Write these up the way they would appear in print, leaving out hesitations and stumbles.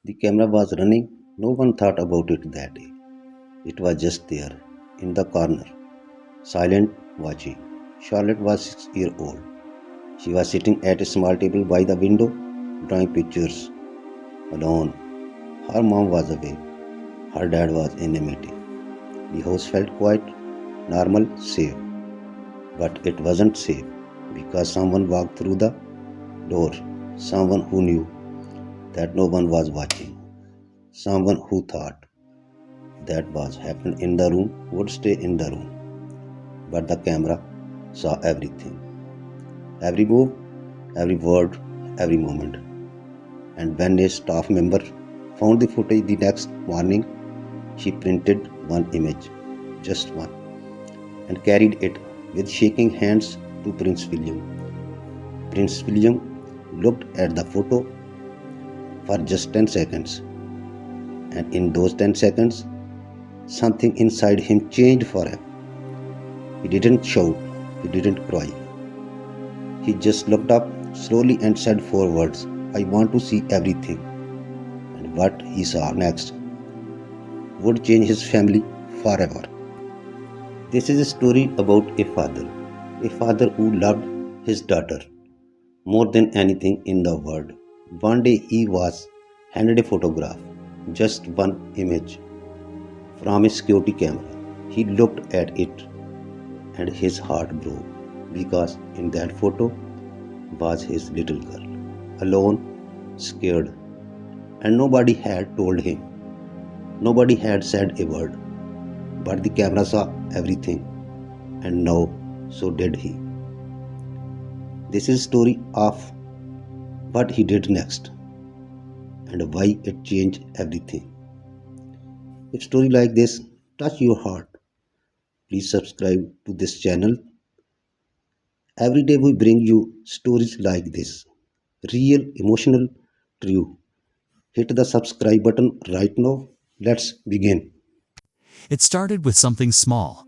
The camera was running. No one thought about it that day. It was just there, in the corner, silent, watching. Charlotte was 6 years old. She was sitting at a small table by the window, drawing pictures, alone. Her mom was away. Her dad was in a meeting. The house felt quite normal, safe. But it wasn't safe because someone walked through the door. Someone who knew that no one was watching. Someone who thought that was happened in the room would stay in the room. But the camera saw everything. Every move, every word, every moment. And when a staff member found the footage the next morning, she printed one image, just one, and carried it with shaking hands to Prince William. Prince William looked at the photo for just 10 seconds, and in those 10 seconds, something inside him changed forever. He didn't shout, he didn't cry. He just looked up slowly and said four words, I want to see everything. And what he saw next would change his family forever. This is a story about a father who loved his daughter more than anything in the world. One day he was handed a photograph, just one image from a security camera. He looked at it and his heart broke because in that photo was his little girl, alone, scared, and nobody had told him. Nobody had said a word, but the camera saw everything, and now so did he. This is a story of what he did next and why it changed everything. If story like this touch your heart, please subscribe to this channel. Every day we bring you stories like this, real, emotional, true. Hit the subscribe button right now. Let's begin. It started with something small.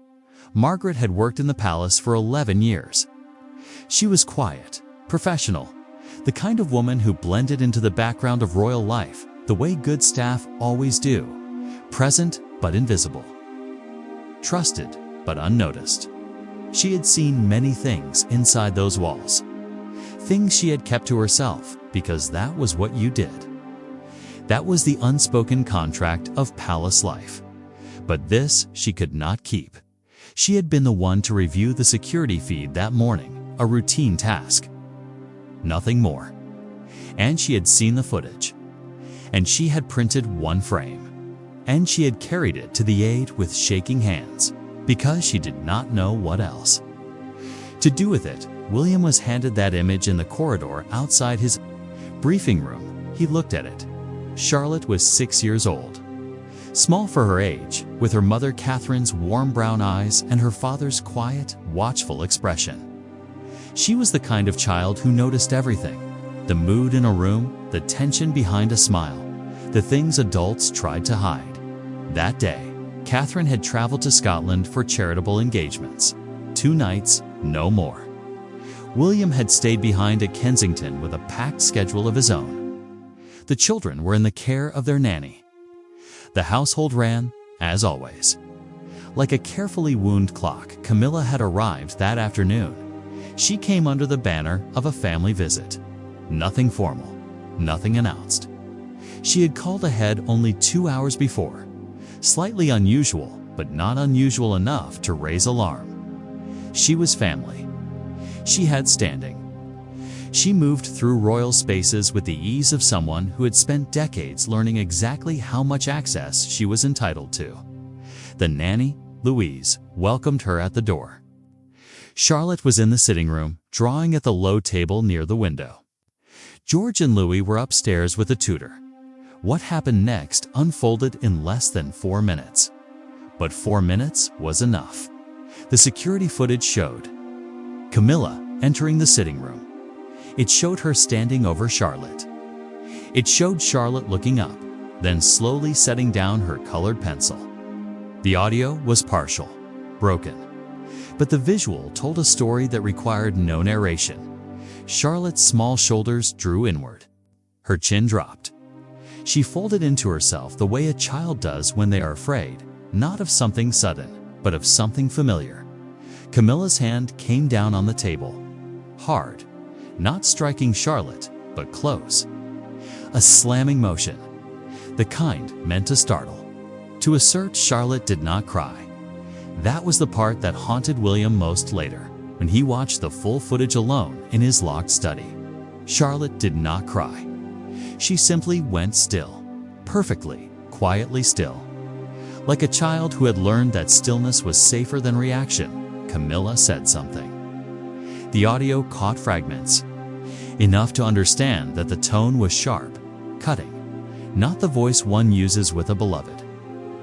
Margaret had worked in the palace for 11 years. She was quiet, professional, the kind of woman who blended into the background of royal life, the way good staff always do, present but invisible, trusted but unnoticed. She had seen many things inside those walls, things she had kept to herself because that was what you did. That was the unspoken contract of palace life. But this she could not keep. She had been the one to review the security feed that morning, a routine task. Nothing more. And she had seen the footage. And she had printed one frame. And she had carried it to the aide with shaking hands, because she did not know what else to do with it. William was handed that image in the corridor outside his briefing room. He looked at it. Charlotte was 6 years old. Small for her age, with her mother Catherine's warm brown eyes and her father's quiet, watchful expression. She was the kind of child who noticed everything, the mood in a room, the tension behind a smile, the things adults tried to hide. That day, Catherine had traveled to Scotland for charitable engagements. 2 nights, no more. William had stayed behind at Kensington with a packed schedule of his own. The children were in the care of their nanny. The household ran, as always. Like a carefully wound clock, Camilla had arrived that afternoon. She came under the banner of a family visit. Nothing formal, nothing announced. She had called ahead only 2 hours before. Slightly unusual, but not unusual enough to raise alarm. She was family. She had standing. She moved through royal spaces with the ease of someone who had spent decades learning exactly how much access she was entitled to. The nanny, Louise, welcomed her at the door. Charlotte was in the sitting room, drawing at the low table near the window. George and Louis were upstairs with a tutor. What happened next unfolded in less than 4 minutes. But 4 minutes was enough. The security footage showed Camilla entering the sitting room. It showed her standing over Charlotte. It showed Charlotte looking up, then slowly setting down her colored pencil. The audio was partial, broken, but the visual told a story that required no narration. Charlotte's small shoulders drew inward. Her chin dropped. She folded into herself the way a child does when they are afraid, not of something sudden, but of something familiar. Camilla's hand came down on the table. Hard, not striking Charlotte, but close. A slamming motion, the kind meant to startle, to assert Charlotte did not cry. That was the part that haunted William most later, when he watched the full footage alone in his locked study. Charlotte did not cry. She simply went still, perfectly, quietly still. Like a child who had learned that stillness was safer than reaction, Camilla said something. The audio caught fragments, enough to understand that the tone was sharp, cutting, not the voice one uses with a beloved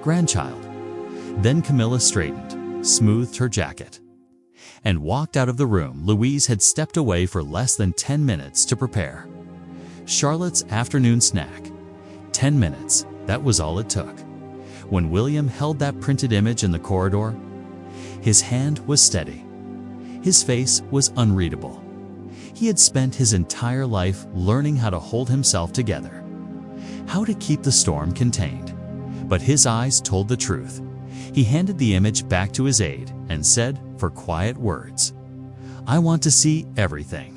grandchild. Then Camilla straightened, smoothed her jacket, and walked out of the room. Louise had stepped away for less than 10 minutes to prepare Charlotte's afternoon snack. 10 minutes, that was all it took. When William held that printed image in the corridor, his hand was steady. His face was unreadable. He had spent his entire life learning how to hold himself together, how to keep the storm contained. But his eyes told the truth. He handed the image back to his aide and said, for quiet words, "I want to see everything."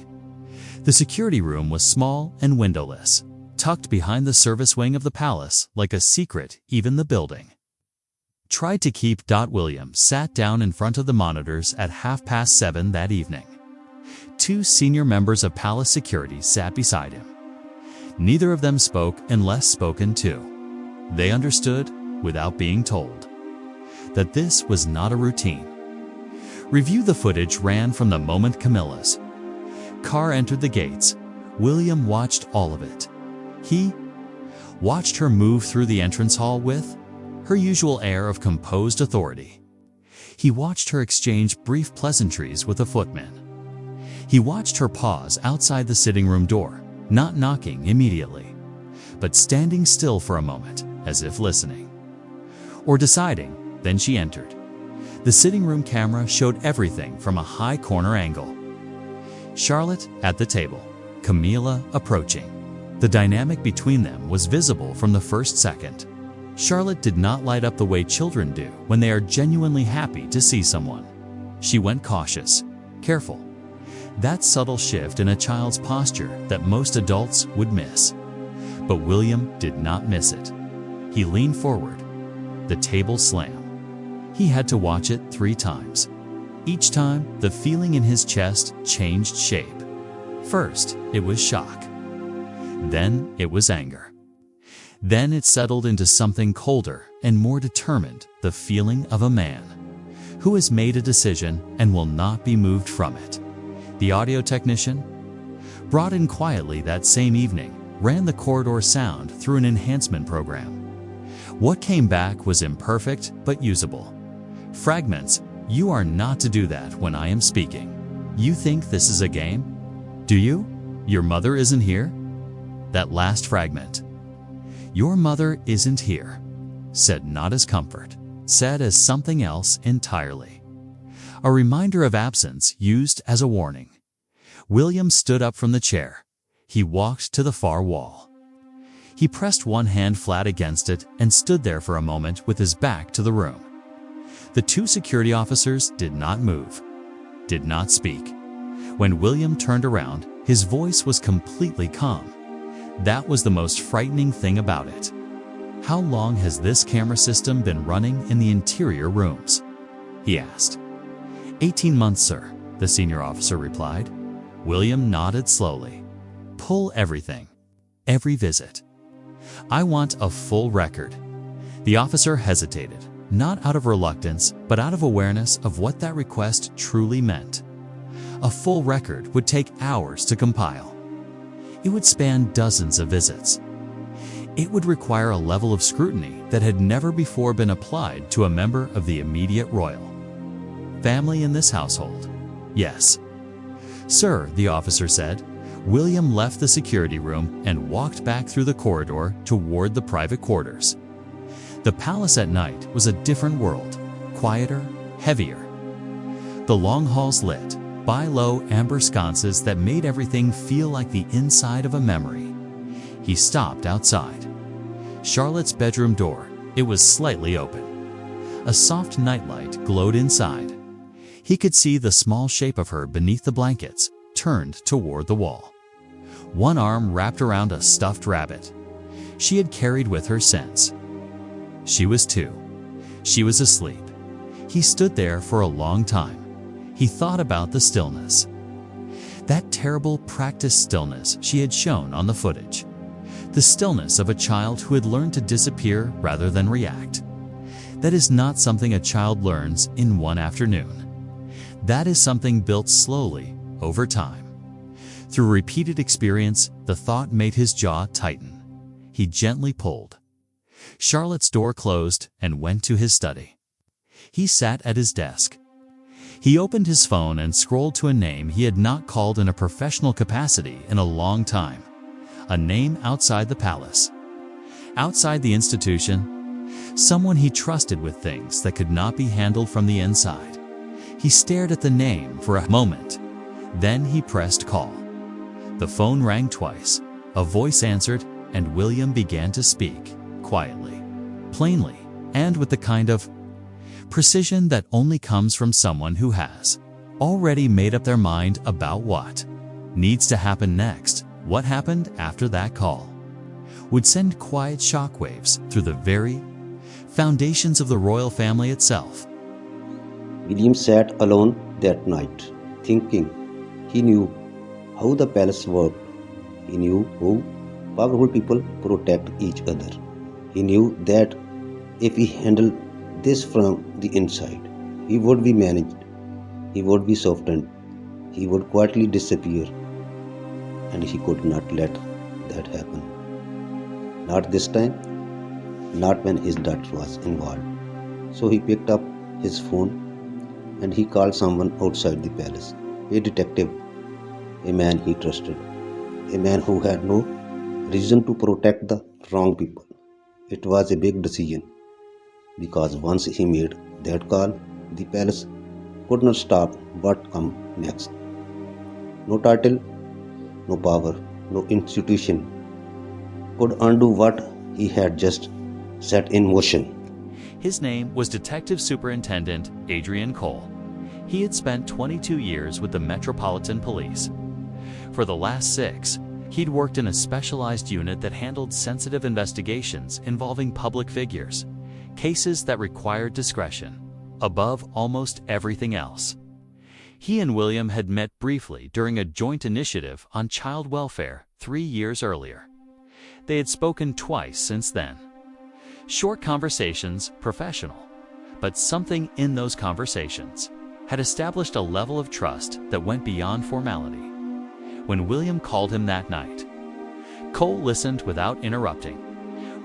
The security room was small and windowless, tucked behind the service wing of the palace like a secret. Even the building tried to keep. William sat down in front of the monitors at 7:30 that evening. 2 senior members of palace security sat beside him. Neither of them spoke unless spoken to. They understood, without being told, that this was not a routine. Review the footage ran from the moment Camilla's car entered the gates. William watched all of it. He watched her move through the entrance hall with her usual air of composed authority. He watched her exchange brief pleasantries with a footman. He watched her pause outside the sitting room door, not knocking immediately, but standing still for a moment, as if listening or deciding. Then she entered. The sitting room camera showed everything from a high corner angle. Charlotte at the table, Camilla approaching. The dynamic between them was visible from the first second. Charlotte did not light up the way children do when they are genuinely happy to see someone. She went cautious, careful. That subtle shift in a child's posture that most adults would miss. But William did not miss it. He leaned forward. The table slammed. He had to watch it 3 times. Each time, the feeling in his chest changed shape. First, it was shock. Then it was anger. Then it settled into something colder and more determined, the feeling of a man who has made a decision and will not be moved from it. The audio technician, brought in quietly that same evening, ran the corridor sound through an enhancement program. What came back was imperfect but usable. Fragments. You are not to do that when I am speaking. You think this is a game? Do you? Your mother isn't here? That last fragment. Your mother isn't here. Said not as comfort. Said as something else entirely. A reminder of absence used as a warning. William stood up from the chair. He walked to the far wall. He pressed one hand flat against it and stood there for a moment with his back to the room. The 2 security officers did not move, did not speak. When William turned around, his voice was completely calm. That was the most frightening thing about it. How long has this camera system been running in the interior rooms? He asked. 18 months, sir, the senior officer replied. William nodded slowly. Pull everything. Every visit. I want a full record. The officer hesitated. Not out of reluctance, but out of awareness of what that request truly meant. A full record would take hours to compile. It would span dozens of visits. It would require a level of scrutiny that had never before been applied to a member of the immediate royal family in this household. Yes. Sir, the officer said. William left the security room and walked back through the corridor toward the private quarters. The palace at night was a different world, quieter, heavier. The long halls lit by low amber sconces that made everything feel like the inside of a memory. He stopped outside. Charlotte's bedroom door. It was slightly open. A soft nightlight glowed inside. He could see the small shape of her beneath the blankets, turned toward the wall. One arm wrapped around a stuffed rabbit. She had carried with her since. She was 2. She was asleep. He stood there for a long time. He thought about the stillness. That terrible practiced stillness she had shown on the footage. The stillness of a child who had learned to disappear rather than react. That is not something a child learns in one afternoon. That is something built slowly, over time. Through repeated experience, the thought made his jaw tighten. He gently pulled. Charlotte's door closed and went to his study. He sat at his desk. He opened his phone and scrolled to a name he had not called in a professional capacity in a long time. A name outside the palace. Outside the institution. Someone he trusted with things that could not be handled from the inside. He stared at the name for a moment. Then he pressed call. The phone rang twice. A voice answered, and William began to speak, quietly, plainly, and with the kind of precision that only comes from someone who has already made up their mind about what needs to happen next. What happened after that call would send quiet shockwaves through the very foundations of the royal family itself. William sat alone that night, thinking. He knew how the palace worked. He knew how powerful people protect each other. He knew that if he handled this from the inside, he would be managed, he would be softened, he would quietly disappear, and he could not let that happen. Not this time, not when his daughter was involved. So he picked up his phone and he called someone outside the palace, a detective, a man he trusted, a man who had no reason to protect the wrong people. It was a big decision, because once he made that call, the palace could not stop what come next. No title, no power, no institution could undo what he had just set in motion. His name was Detective Superintendent Adrian Cole. He had spent 22 years with the Metropolitan Police. For the last 6, he'd worked in a specialized unit that handled sensitive investigations involving public figures, cases that required discretion, above almost everything else. He and William had met briefly during a joint initiative on child welfare 3 years earlier. They had spoken twice since then. Short conversations, professional, but something in those conversations had established a level of trust that went beyond formality. When William called him that night, Cole listened without interrupting.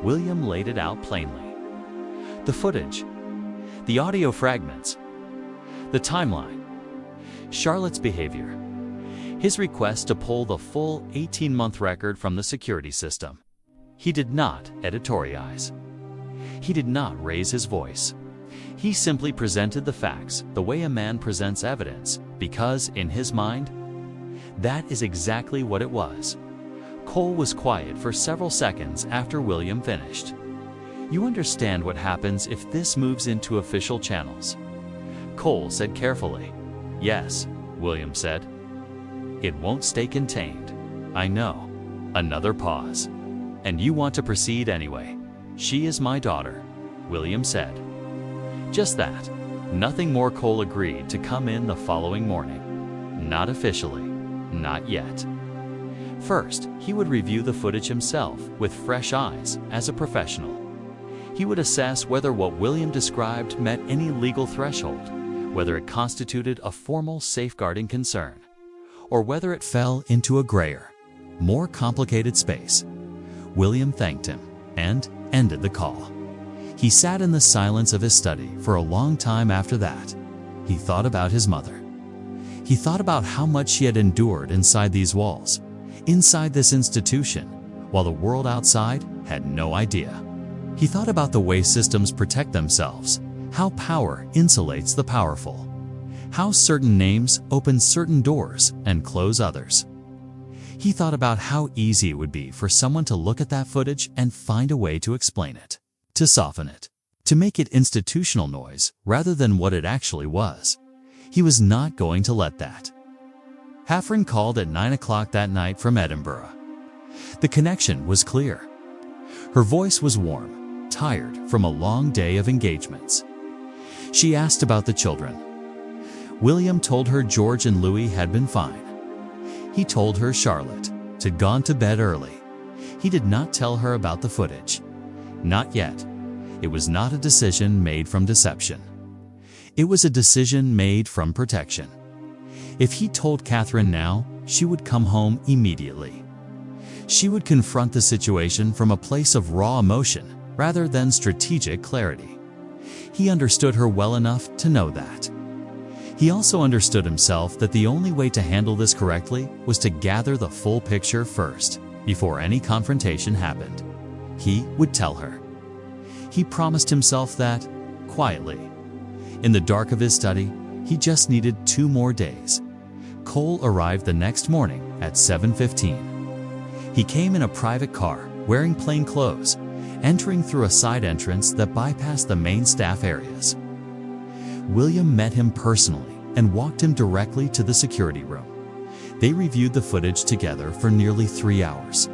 William laid it out plainly. The footage, the audio fragments, the timeline, Charlotte's behavior, his request to pull the full 18-month record from the security system. He did not editorialize. He did not raise his voice. He simply presented the facts the way a man presents evidence, because, in his mind, that is exactly what it was. Cole was quiet for several seconds after William finished. You understand what happens if this moves into official channels? Cole said carefully. Yes, William said. It won't stay contained. I know. Another pause. And you want to proceed anyway. She is my daughter, William said. Just that. Nothing more. Cole agreed to come in the following morning. Not officially. Not yet. First, he would review the footage himself with fresh eyes as a professional. He would assess whether what William described met any legal threshold, whether it constituted a formal safeguarding concern, or whether it fell into a grayer, more complicated space. William thanked him and ended the call. He sat in the silence of his study for a long time after that. He thought about his mother. He thought about how much she had endured inside these walls, inside this institution, while the world outside had no idea. He thought about the way systems protect themselves, how power insulates the powerful, how certain names open certain doors and close others. He thought about how easy it would be for someone to look at that footage and find a way to explain it, to soften it, to make it institutional noise rather than what it actually was. He was not going to let that. Catherine called at 9 o'clock that night from Edinburgh. The connection was clear. Her voice was warm, tired from a long day of engagements. She asked about the children. William told her George and Louis had been fine. He told her Charlotte had gone to bed early. He did not tell her about the footage. Not yet. It was not a decision made from deception. It was a decision made from protection. If he told Catherine now, she would come home immediately. She would confront the situation from a place of raw emotion rather than strategic clarity. He understood her well enough to know that. He also understood himself that the only way to handle this correctly was to gather the full picture first, before any confrontation happened. He would tell her. He promised himself that, quietly. In the dark of his study, he just needed 2 more days. Cole arrived the next morning at 7:15. He came in a private car, wearing plain clothes, entering through a side entrance that bypassed the main staff areas. William met him personally and walked him directly to the security room. They reviewed the footage together for nearly 3 hours.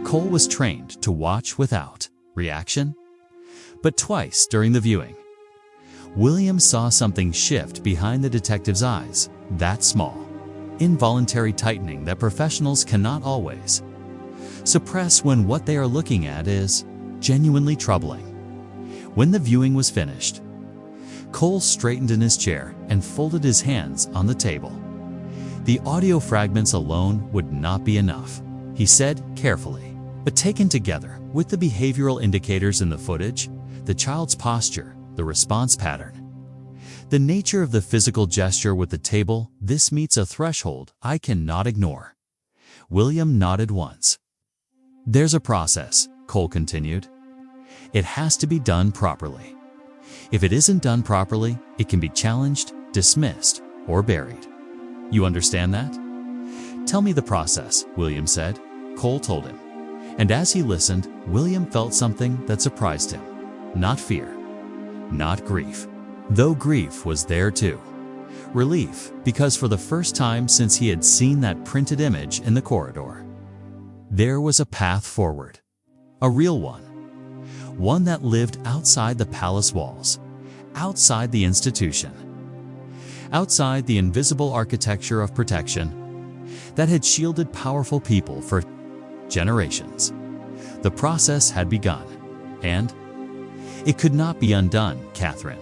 Cole was trained to watch without reaction, but twice during the viewing. William saw something shift behind the detective's eyes, that small, involuntary tightening that professionals cannot always suppress when what they are looking at is genuinely troubling. When the viewing was finished, Cole straightened in his chair and folded his hands on the table. The audio fragments alone would not be enough, he said carefully. But taken together with the behavioral indicators in the footage, the child's posture, the response pattern, the nature of the physical gesture with the table, this meets a threshold I cannot ignore. William nodded once. There's a process, Cole continued. It has to be done properly. If it isn't done properly, it can be challenged, dismissed, or buried. You understand that? Tell me the process, William said. Cole told him. And as he listened, William felt something that surprised him. Not fear, not grief, though grief was there too. Relief, because for the first time since he had seen that printed image in the corridor, there was a path forward. A real one. One that lived outside the palace walls, outside the institution, outside the invisible architecture of protection that had shielded powerful people for generations. The process had begun, and it could not be undone. Catherine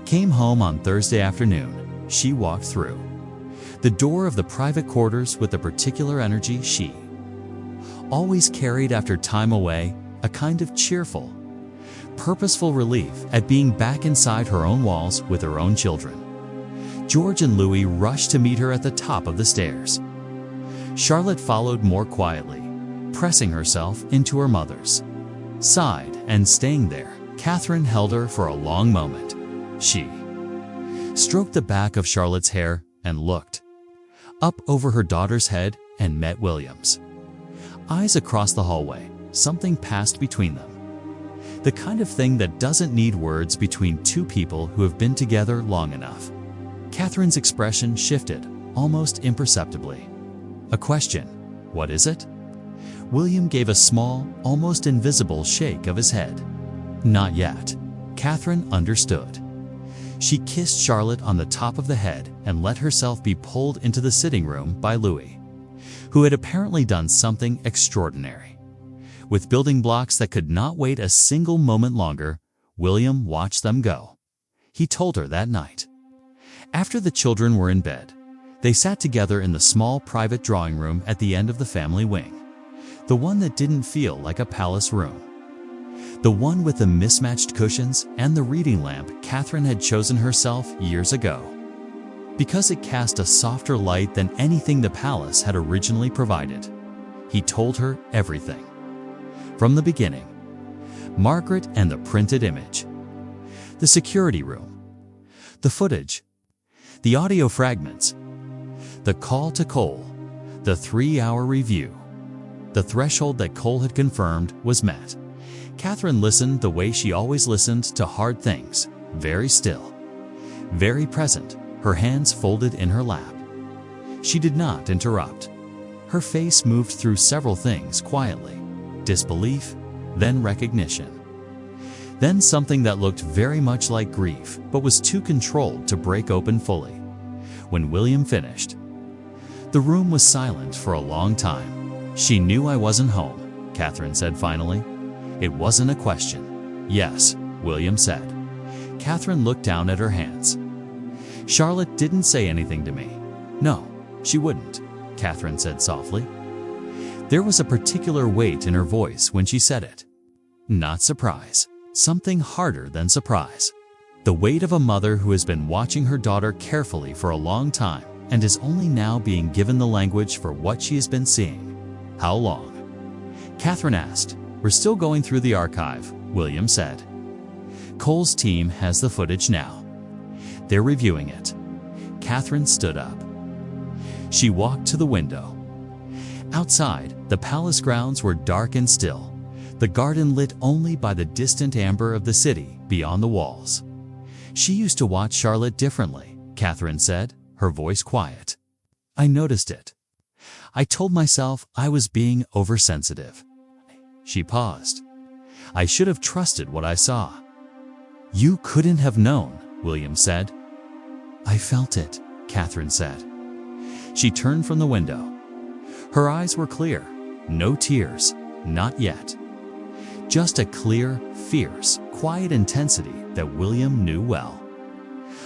came home on Thursday afternoon. She walked through the door of the private quarters with the particular energy she always carried after time away, a kind of cheerful, purposeful relief at being back inside her own walls with her own children. George and Louis rushed to meet her at the top of the stairs. Charlotte followed more quietly, pressing herself into her mother's side and staying there. Catherine held her for a long moment. She stroked the back of Charlotte's hair and looked up over her daughter's head and met William's eyes across the hallway. Something passed between them. The kind of thing that doesn't need words between two people who have been together long enough. Catherine's expression shifted, almost imperceptibly. A question. What is it? William gave a small, almost invisible shake of his head. Not yet. Catherine understood. She kissed Charlotte on the top of the head and let herself be pulled into the sitting room by Louis, who had apparently done something extraordinary. With building blocks that could not wait a single moment longer, William watched them go. He told her that night. After the children were in bed, they sat together in the small private drawing room at the end of the family wing, the one that didn't feel like a palace room. The one with the mismatched cushions and the reading lamp Catherine had chosen herself years ago, because it cast a softer light than anything the palace had originally provided. He told her everything. From the beginning, Margaret and the printed image, the security room, the footage, the audio fragments, the call to Cole, The 3-hour review. The threshold that Cole had confirmed was met. Catherine listened the way she always listened to hard things, very still, very present, her hands folded in her lap. She did not interrupt. Her face moved through several things quietly: disbelief, then recognition, then something that looked very much like grief but was too controlled to break open fully. When William finished, the room was silent for a long time. "She knew I wasn't home," Catherine said finally. It wasn't a question. "Yes," William said. Catherine looked down at her hands. "Charlotte didn't say anything to me." "No, she wouldn't," Catherine said softly. There was a particular weight in her voice when she said it. Not surprise. Something harder than surprise. The weight of a mother who has been watching her daughter carefully for a long time and is only now being given the language for what she has been seeing. "How long?" Catherine asked. "We're still going through the archive," William said. "Cole's team has the footage now. They're reviewing it." Catherine stood up. She walked to the window. Outside, the palace grounds were dark and still, the garden lit only by the distant amber of the city beyond the walls. "She used to watch Charlotte differently," Catherine said, her voice quiet. "I noticed it. I told myself I was being oversensitive." She paused. "I should have trusted what I saw." "You couldn't have known," William said. "I felt it," Catherine said. She turned from the window. Her eyes were clear. No tears, not yet. Just a clear, fierce, quiet intensity that William knew well.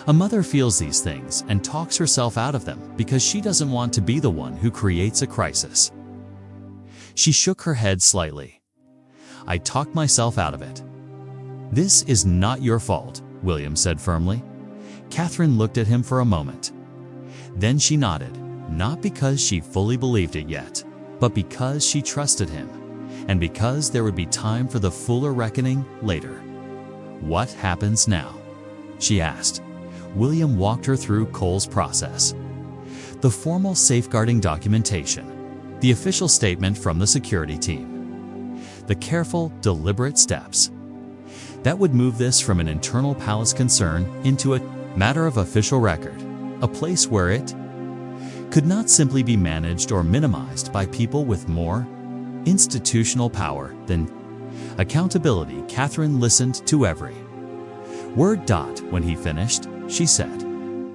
A mother feels these things and talks herself out of them because she doesn't want to be the one who creates a crisis. She shook her head slightly. "I talked myself out of it." "This is not your fault," William said firmly. Catherine looked at him for a moment. Then she nodded, not because she fully believed it yet, but because she trusted him, and because there would be time for the fuller reckoning later. "What happens now?" she asked. William walked her through Cole's process. The formal safeguarding documentation, the official statement from the security team, the careful, deliberate steps that would move this from an internal palace concern into a matter of official record, a place where it could not simply be managed or minimized by people with more institutional power than accountability. Catherine listened to every word. When he finished, she said,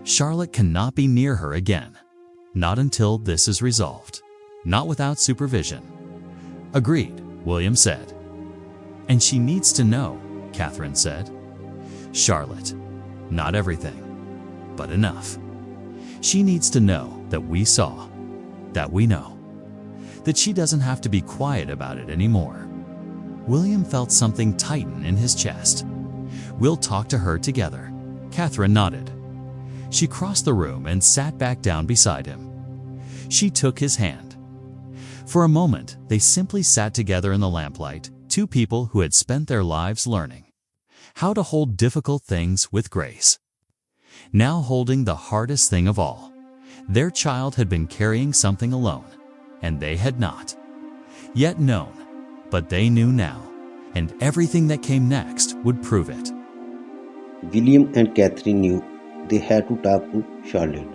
"Charlotte cannot be near her again. Not until this is resolved. Not without supervision." "Agreed," William said. "And she needs to know," Catherine said. "Charlotte, not everything, but enough. She needs to know that we saw, that we know, that she doesn't have to be quiet about it anymore." William felt something tighten in his chest. "We'll talk to her together." Catherine nodded. She crossed the room and sat back down beside him. She took his hand. For a moment, they simply sat together in the lamplight, two people who had spent their lives learning how to hold difficult things with grace. Now holding the hardest thing of all. Their child had been carrying something alone, and they had not yet known, but they knew now, and everything that came next would prove it. William and Catherine knew they had to talk to Charlotte,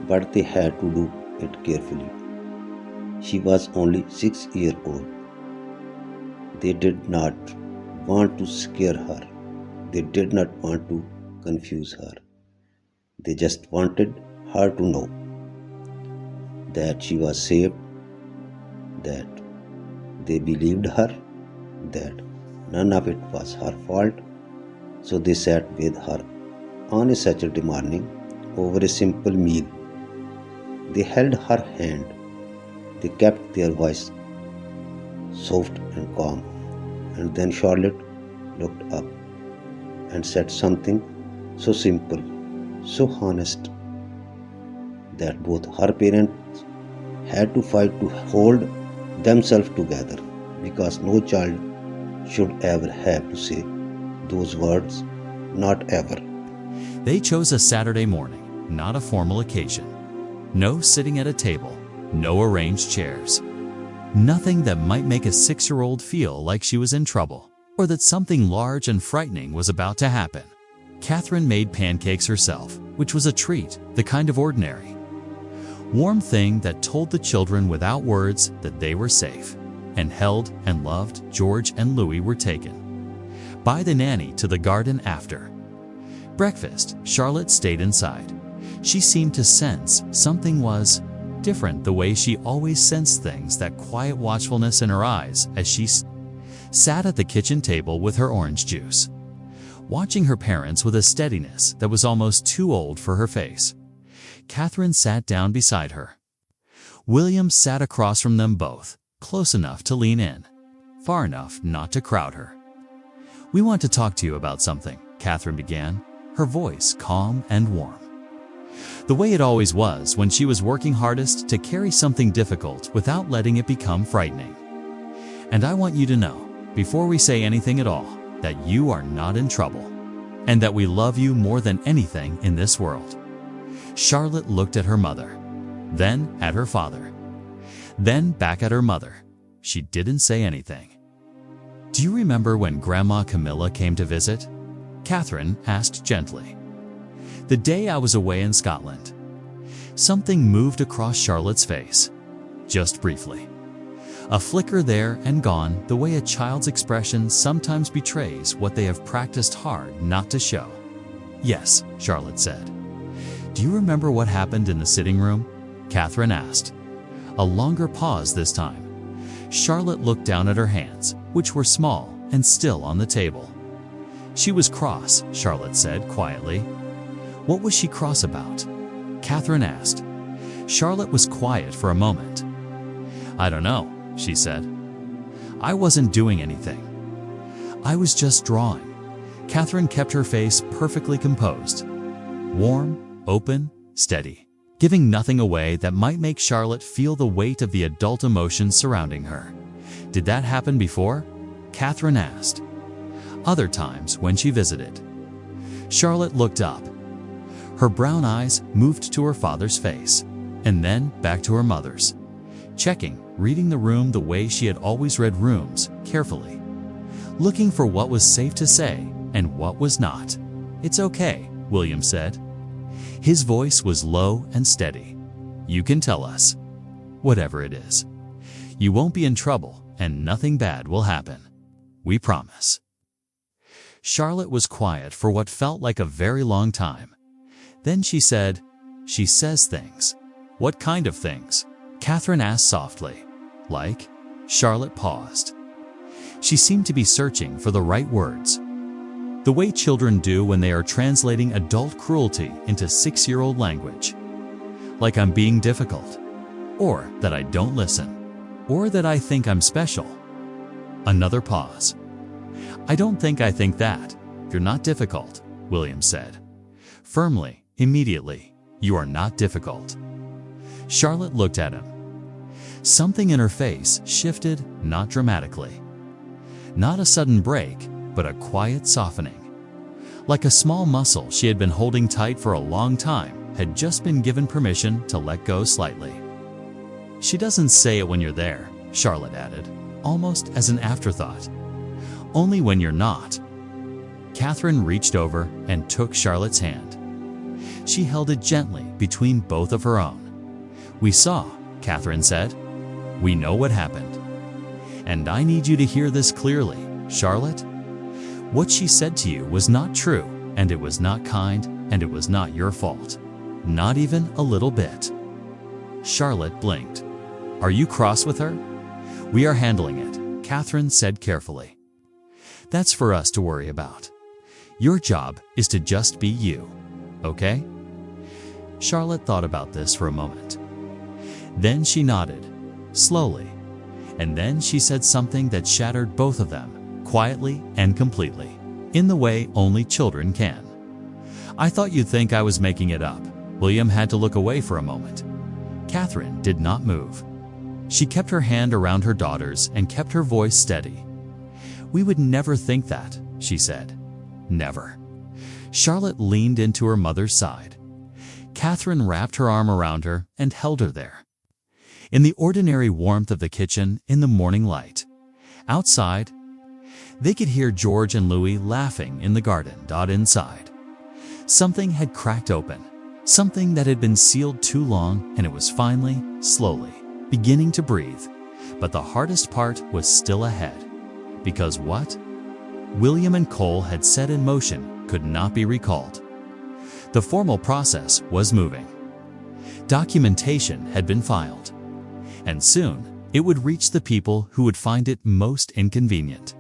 but they had to do it carefully. She was only 6 years old. They did not want to scare her. They did not want to confuse her. They just wanted her to know that she was safe, that they believed her, that none of it was her fault. So they sat with her on a Saturday morning over a simple meal. They held her hand. They kept their voice soft and calm. And then Charlotte looked up and said something so simple, so honest, that both her parents had to fight to hold themselves together, because no child should ever have to say those words, not ever. They chose a Saturday morning, not a formal occasion. No sitting at a table, No arranged chairs. Nothing that might make a 6-year-old feel like she was in trouble, or that something large and frightening was about to happen. Catherine made pancakes herself, which was a treat, the kind of ordinary, warm thing that told the children without words that they were safe, and held and loved. George and Louis were taken by the nanny to the garden after breakfast. Charlotte stayed inside. She seemed to sense something was different, the way she always sensed things, that quiet watchfulness in her eyes as she sat at the kitchen table with her orange juice, watching her parents with a steadiness that was almost too old for her face. Catherine sat down beside her. William sat across from them both, close enough to lean in, far enough not to crowd her. "We want to talk to you about something," Catherine began, her voice calm and warm, the way it always was when she was working hardest to carry something difficult without letting it become frightening. "And I want you to know, before we say anything at all, that you are not in trouble, and that we love you more than anything in this world." Charlotte looked at her mother, then at her father, then back at her mother. She didn't say anything. "Do you remember when Grandma Camilla came to visit?" Catherine asked gently. "The day I was away in Scotland." Something moved across Charlotte's face, just briefly. A flicker there and gone, the way a child's expression sometimes betrays what they have practiced hard not to show. "Yes," Charlotte said. "Do you remember what happened in the sitting room?" Catherine asked. A longer pause this time. Charlotte looked down at her hands, which were small and still on the table. "She was cross," Charlotte said quietly. "What was she cross about?" Catherine asked. Charlotte was quiet for a moment. "I don't know," she said. "I wasn't doing anything. I was just drawing." Catherine kept her face perfectly composed, warm, open, steady, giving nothing away that might make Charlotte feel the weight of the adult emotions surrounding her. "Did that happen before?" Catherine asked. "Other times when she visited." Charlotte looked up. Her brown eyes moved to her father's face, and then back to her mother's, checking, reading the room the way she had always read rooms, carefully, looking for what was safe to say and what was not. "It's okay," William said. His voice was low and steady. "You can tell us, whatever it is. You won't be in trouble, and nothing bad will happen. We promise." Charlotte was quiet for what felt like a very long time. Then she said, "She says things." "What kind of things?" Catherine asked softly. "Like?" Charlotte paused. She seemed to be searching for the right words, the way children do when they are translating adult cruelty into 6-year-old language. "Like I'm being difficult, or that I don't listen, or that I think I'm special." Another pause. "I don't think I think that. You're not difficult," William said. Firmly, immediately, "You are not difficult." Charlotte looked at him. Something in her face shifted, not dramatically. Not a sudden break, but a quiet softening. Like a small muscle she had been holding tight for a long time had just been given permission to let go slightly. "She doesn't say it when you're there," Charlotte added, almost as an afterthought. "Only when you're not." Catherine reached over and took Charlotte's hand. She held it gently between both of her own. "We saw," Catherine said. "We know what happened. And I need you to hear this clearly, Charlotte. What she said to you was not true, and it was not kind, and it was not your fault. Not even a little bit." Charlotte blinked. "Are you cross with her?" "We are handling it," Catherine said carefully. "That's for us to worry about. Your job is to just be you, okay?" Charlotte thought about this for a moment. Then she nodded, slowly, and then she said something that shattered both of them, quietly and completely, in the way only children can. "I thought you'd think I was making it up." William had to look away for a moment. Catherine did not move. She kept her hand around her daughter's and kept her voice steady. "We would never think that," she said. "Never." Charlotte leaned into her mother's side. Catherine wrapped her arm around her and held her there. in the ordinary warmth of the kitchen in the morning light. Outside, they could hear George and Louis laughing in the garden. Inside, something had cracked open, something that had been sealed too long, and it was finally, slowly, beginning to breathe. But the hardest part was still ahead. Because what William and Cole had set in motion could not be recalled. The formal process was moving. Documentation had been filed, and soon it would reach the people who would find it most inconvenient.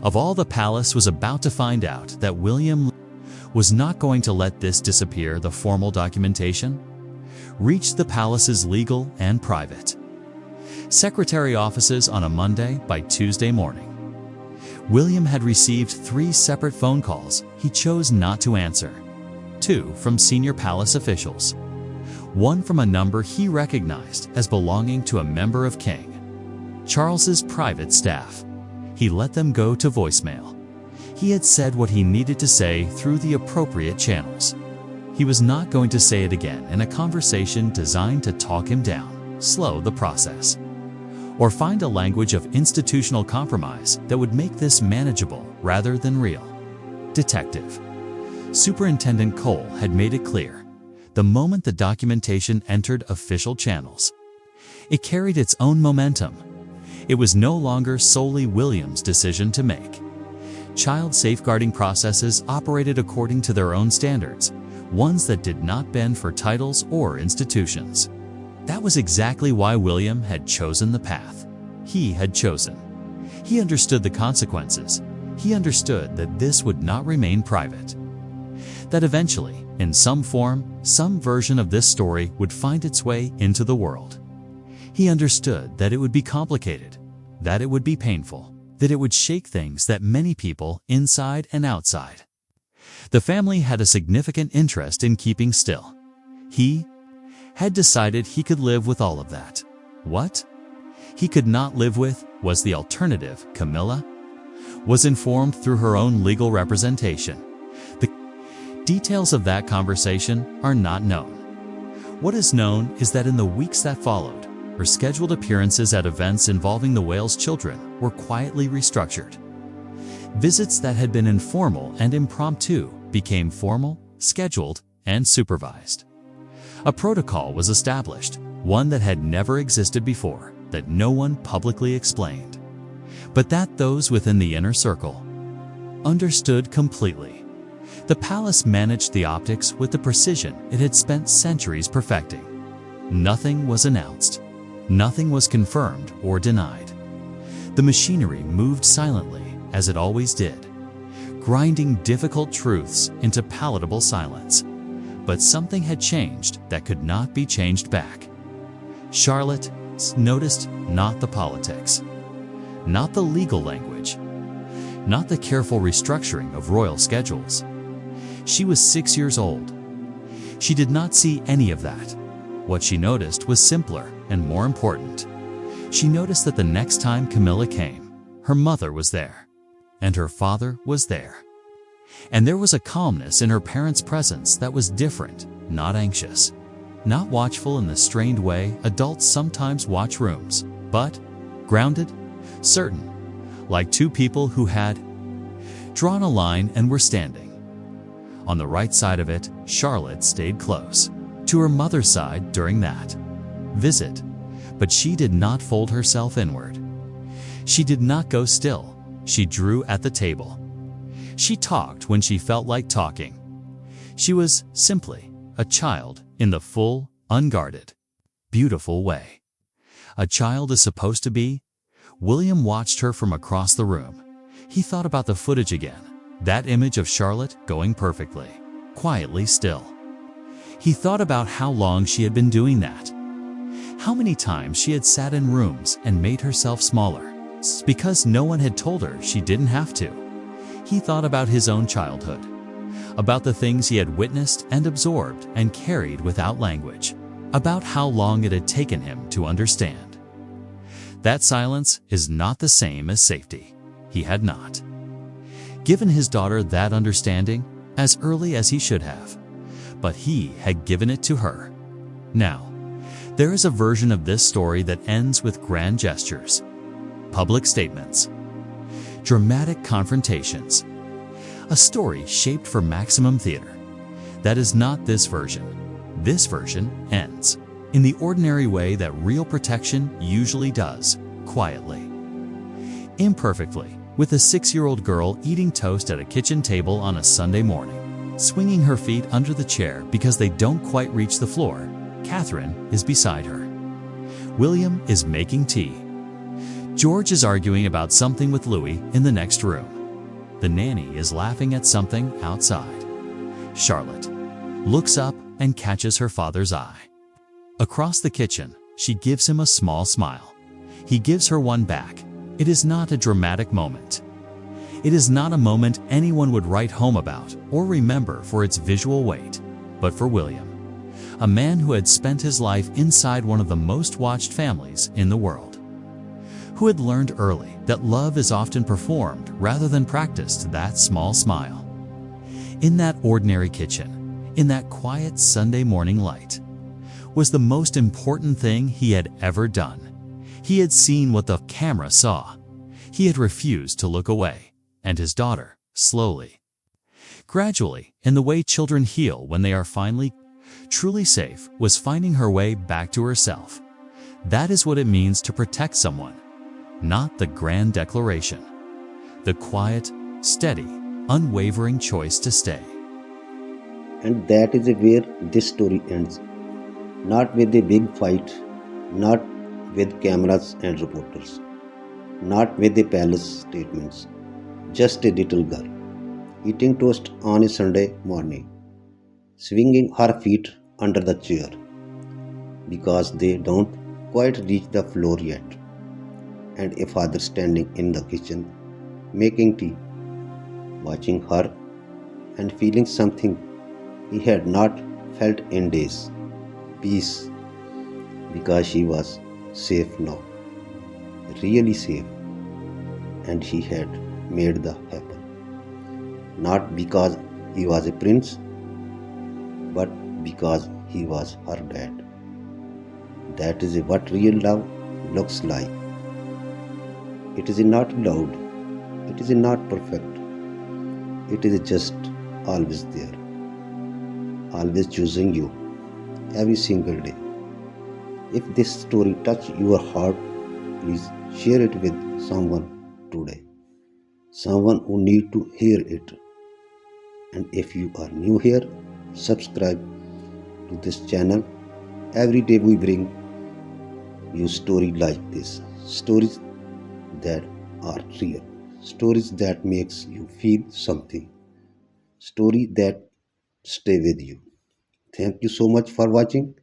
Of all, the palace was about to find out that William was not going to let this disappear. The formal documentation reached the palace's legal and private secretary offices on a Monday. By Tuesday morning, William had received 3 separate phone calls he chose not to answer. 2 from senior palace officials, 1 from a number he recognized as belonging to a member of King Charles's private staff. He let them go to voicemail. He had said what he needed to say through the appropriate channels. He was not going to say it again in a conversation designed to talk him down, slow the process, or find a language of institutional compromise that would make this manageable rather than real. Detective Superintendent Cole had made it clear. The moment the documentation entered official channels, it carried its own momentum. It was no longer solely William's decision to make. Child safeguarding processes operated according to their own standards, ones that did not bend for titles or institutions. That was exactly why William had chosen the path he had chosen. He understood the consequences. He understood that this would not remain private. That eventually, in some form, some version of this story would find its way into the world. He understood that it would be complicated, that it would be painful, that it would shake things that many people, inside and outside, the family had a significant interest in keeping still. He had decided he could live with all of that. What he could not live with was the alternative. Camilla was informed through her own legal representation. The details of that conversation are not known. What is known is that in the weeks that followed, her scheduled appearances at events involving the Wales children were quietly restructured. Visits that had been informal and impromptu became formal, scheduled, and supervised. A protocol was established, one that had never existed before, that no one publicly explained, but that those within the inner circle understood completely. The palace managed the optics with the precision it had spent centuries perfecting. Nothing was announced. Nothing was confirmed or denied. The machinery moved silently, as it always did, grinding difficult truths into palatable silence. But something had changed that could not be changed back. Charlotte noticed not the politics, not the legal language, not the careful restructuring of royal schedules. She was 6 years old. She did not see any of that. What she noticed was simpler and more important. She noticed that the next time Camilla came, her mother was there, and her father was there. And there was a calmness in her parents' presence that was different, not anxious, not watchful in the strained way adults sometimes watch rooms, but grounded, certain, like 2 people who had drawn a line and were standing. On the right side of it, Charlotte stayed close to her mother's side during that visit, but she did not fold herself inward. She did not go still. She drew at the table. She talked when she felt like talking. She was simply a child in the full, unguarded, beautiful way a child is supposed to be. William watched her from across the room. He thought about the footage again, that image of Charlotte going perfectly, quietly still. He thought about how long she had been doing that, how many times she had sat in rooms and made herself smaller, because no one had told her she didn't have to. He thought about his own childhood, about the things he had witnessed and absorbed and carried without language, about how long it had taken him to understand. That silence is not the same as safety. He had not given his daughter that understanding as early as he should have, but he had given it to her. Now, There is a version of this story that ends with grand gestures, public statements, dramatic confrontations, a story shaped for maximum theater. That is not this version. This version ends in the ordinary way that real protection usually does, quietly, imperfectly, with a 6-year-old girl eating toast at a kitchen table on a Sunday morning, swinging her feet under the chair because they don't quite reach the floor. Catherine is beside her. William is making tea. George is arguing about something with Louis in the next room. The nanny is laughing at something outside. Charlotte looks up and catches her father's eye. Across the kitchen, she gives him a small smile. He gives her one back. It is not a dramatic moment. It is not a moment anyone would write home about or remember for its visual weight. But for William, a man who had spent his life inside one of the most watched families in the world, who had learned early that love is often performed rather than practiced, that small smile, in that ordinary kitchen, in that quiet Sunday morning light, was the most important thing he had ever done. He had seen what the camera saw. He had refused to look away. And his daughter, slowly, gradually, in the way children heal when they are finally truly safe, was finding her way back to herself. That is what it means to protect someone. Not the grand declaration. The quiet, steady, unwavering choice to stay. And that is where this story ends. Not with a big fight, not with cameras and reporters, not with the palace statements. Just a little girl, eating toast on a Sunday morning, swinging her feet under the chair because they don't quite reach the floor yet, and a father standing in the kitchen making tea, watching her and feeling something he had not felt in days, peace, because she was safe now, really safe, and he had made the happen. Not because he was a prince, but because he was her dad. That is what real love looks like. It is not loud, it is not perfect, it is just always there, always choosing you every single day. If this story touched your heart, please share it with someone today. Someone who need to hear it. And if you are new here, subscribe to this channel. Every day we bring you stories like this, stories that are real, stories that makes you feel something, stories that stay with you. Thank you so much for watching,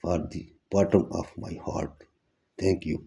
for the bottom of my heart. Thank you.